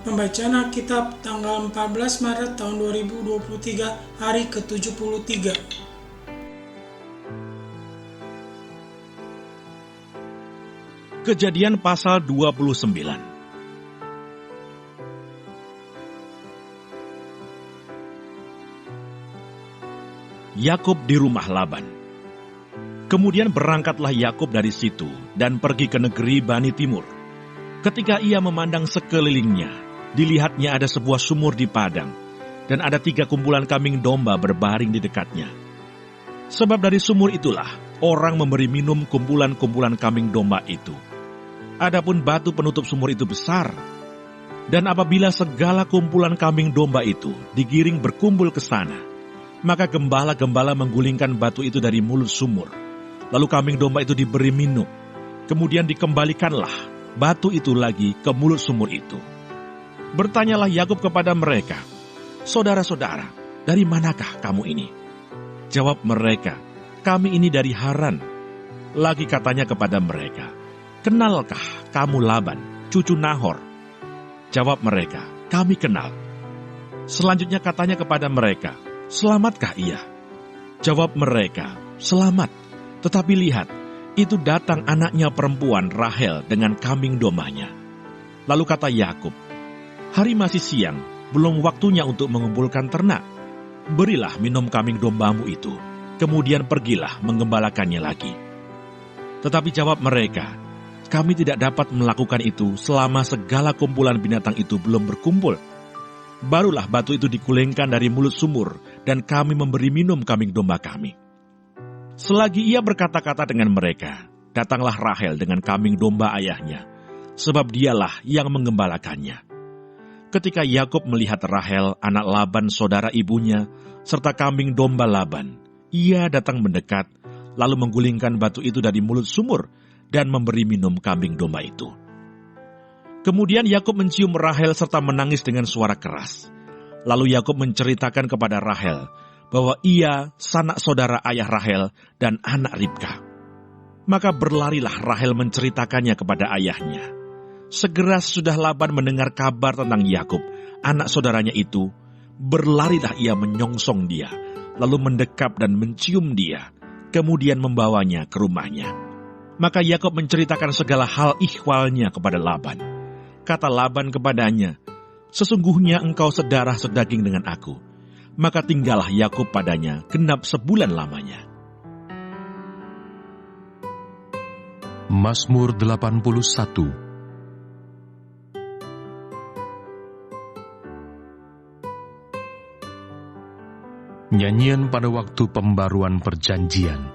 Pembacaan Alkitab tanggal 14 Maret tahun 2023, hari ke-73. Kejadian pasal 29. Yakub di rumah Laban. Kemudian berangkatlah Yakub dari situ dan pergi ke negeri Bani Timur. Ketika ia memandang sekelilingnya, dilihatnya ada sebuah sumur di padang, dan ada 3 kumpulan kambing domba berbaring di dekatnya. Sebab dari sumur itulah orang memberi minum kumpulan-kumpulan kambing domba itu. Adapun batu penutup sumur itu besar, dan apabila segala kumpulan kambing domba itu digiring berkumpul ke sana, maka gembala-gembala menggulingkan batu itu dari mulut sumur. Lalu kambing domba itu diberi minum, kemudian dikembalikanlah batu itu lagi ke mulut sumur itu. Bertanyalah Yakub kepada mereka, "Saudara-saudara, dari manakah kamu ini?" Jawab mereka, "Kami ini dari Haran." Lagi katanya kepada mereka, "Kenalkah kamu Laban, cucu Nahor?" Jawab mereka, "Kami kenal." Selanjutnya katanya kepada mereka, "Selamatkah ia?" Jawab mereka, "Selamat. Tetapi lihat, itu datang anaknya perempuan Rahel dengan kambing dombanya." Lalu kata Yakub, "Hari masih siang, belum waktunya untuk mengumpulkan ternak. Berilah minum kambing dombamu itu, kemudian pergilah menggembalakannya lagi." Tetapi jawab mereka, "Kami tidak dapat melakukan itu selama segala kumpulan binatang itu belum berkumpul. Barulah batu itu digulingkan dari mulut sumur, dan kami memberi minum kambing domba kami." Selagi ia berkata-kata dengan mereka, datanglah Rahel dengan kambing domba ayahnya, sebab dialah yang menggembalakannya. Ketika Yakub melihat Rahel, anak Laban saudara ibunya, serta kambing domba Laban, ia datang mendekat, lalu menggulingkan batu itu dari mulut sumur, dan memberi minum kambing domba itu. Kemudian Yakub mencium Rahel serta menangis dengan suara keras. Lalu Yakub menceritakan kepada Rahel bahwa ia sanak saudara ayah Rahel dan anak Ribka. Maka berlarilah Rahel menceritakannya kepada ayahnya. Segera sesudah Laban mendengar kabar tentang Yakub, anak saudaranya itu, berlarilah ia menyongsong dia, lalu mendekap dan mencium dia, kemudian membawanya ke rumahnya. Maka Yakub menceritakan segala hal ihwalnya kepada Laban. Kata Laban kepadanya, "Sesungguhnya engkau sedarah sedaging dengan aku." Maka tinggallah Yakub padanya genap sebulan lamanya. Mazmur 81. Nyanyian pada waktu pembaruan perjanjian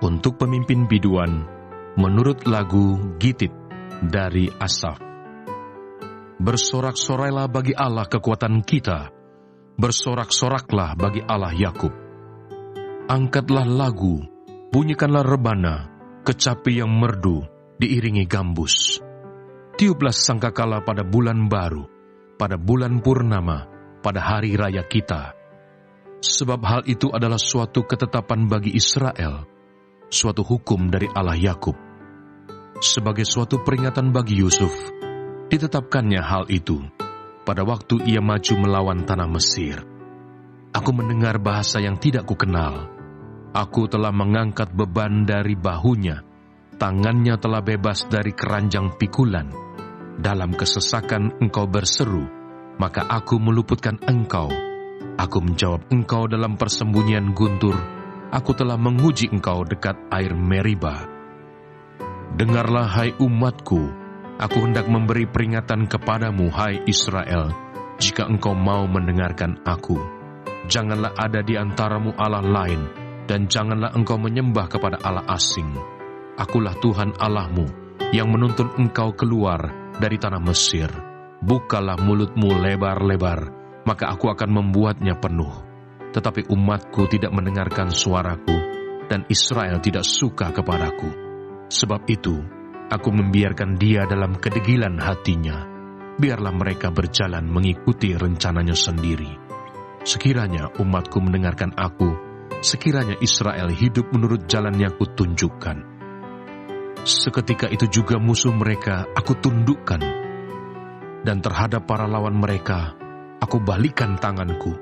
untuk pemimpin biduan menurut lagu Gitit dari Asaf. Bersorak-sorailah bagi Allah kekuatan kita, bersorak-soraklah bagi Allah Yakub. Angkatlah lagu, bunyikanlah rebana, kecapi yang merdu diiringi gambus. Tiuplah sangkakala pada bulan baru, pada bulan purnama, pada hari raya kita. Sebab hal itu adalah suatu ketetapan bagi Israel, suatu hukum dari Allah Yakub. Sebagai suatu peringatan bagi Yusuf, ditetapkannya hal itu pada waktu ia maju melawan tanah Mesir. Aku mendengar bahasa yang tidak kukenal. Aku telah mengangkat beban dari bahunya, tangannya telah bebas dari keranjang pikulan. Dalam kesesakan engkau berseru, maka aku meluputkan engkau. Aku menjawab engkau dalam persembunyian guntur. Aku telah menguji engkau dekat air Meriba. Dengarlah hai umatku, aku hendak memberi peringatan kepadamu hai Israel, jika engkau mau mendengarkan aku. Janganlah ada di antaramu Allah lain, dan janganlah engkau menyembah kepada Allah asing. Akulah Tuhan Allahmu, yang menuntun engkau keluar dari tanah Mesir. Bukalah mulutmu lebar-lebar, maka aku akan membuatnya penuh. Tetapi umatku tidak mendengarkan suaraku, dan Israel tidak suka kepadaku. Sebab itu, aku membiarkan dia dalam kedegilan hatinya. Biarlah mereka berjalan mengikuti rencananya sendiri. Sekiranya umatku mendengarkan aku, sekiranya Israel hidup menurut jalan yang kutunjukkan. Seketika itu juga musuh mereka aku tundukkan. dan terhadap para lawan mereka, aku balikan tanganku.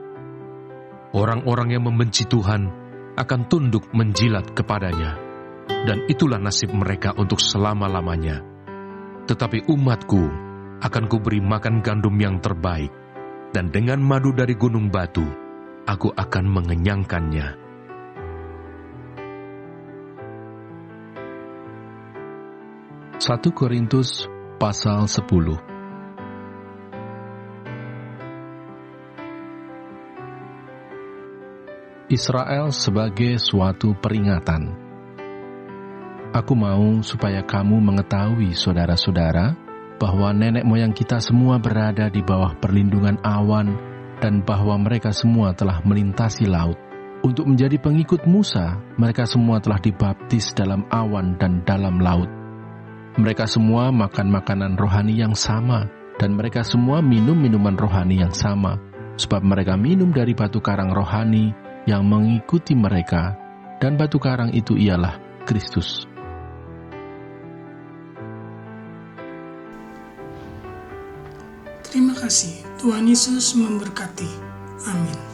Orang-orang yang membenci Tuhan akan tunduk menjilat kepadanya, dan itulah nasib mereka untuk selama-lamanya. Tetapi umatku akan kuberi makan gandum yang terbaik, dan dengan madu dari gunung batu, aku akan mengenyangkannya. 1 Korintus pasal 10. Israel sebagai suatu peringatan. Aku mau supaya kamu mengetahui, saudara-saudara, bahwa nenek moyang kita semua berada di bawah perlindungan awan dan bahwa mereka semua telah melintasi laut. Untuk menjadi pengikut Musa, mereka semua telah dibaptis dalam awan dan dalam laut. Mereka semua makan makanan rohani yang sama, dan mereka semua minum minuman rohani yang sama, sebab mereka minum dari batu karang rohani yang mengikuti mereka, dan batu karang itu ialah Kristus. Terima kasih. Tuhan Yesus memberkati. Amin.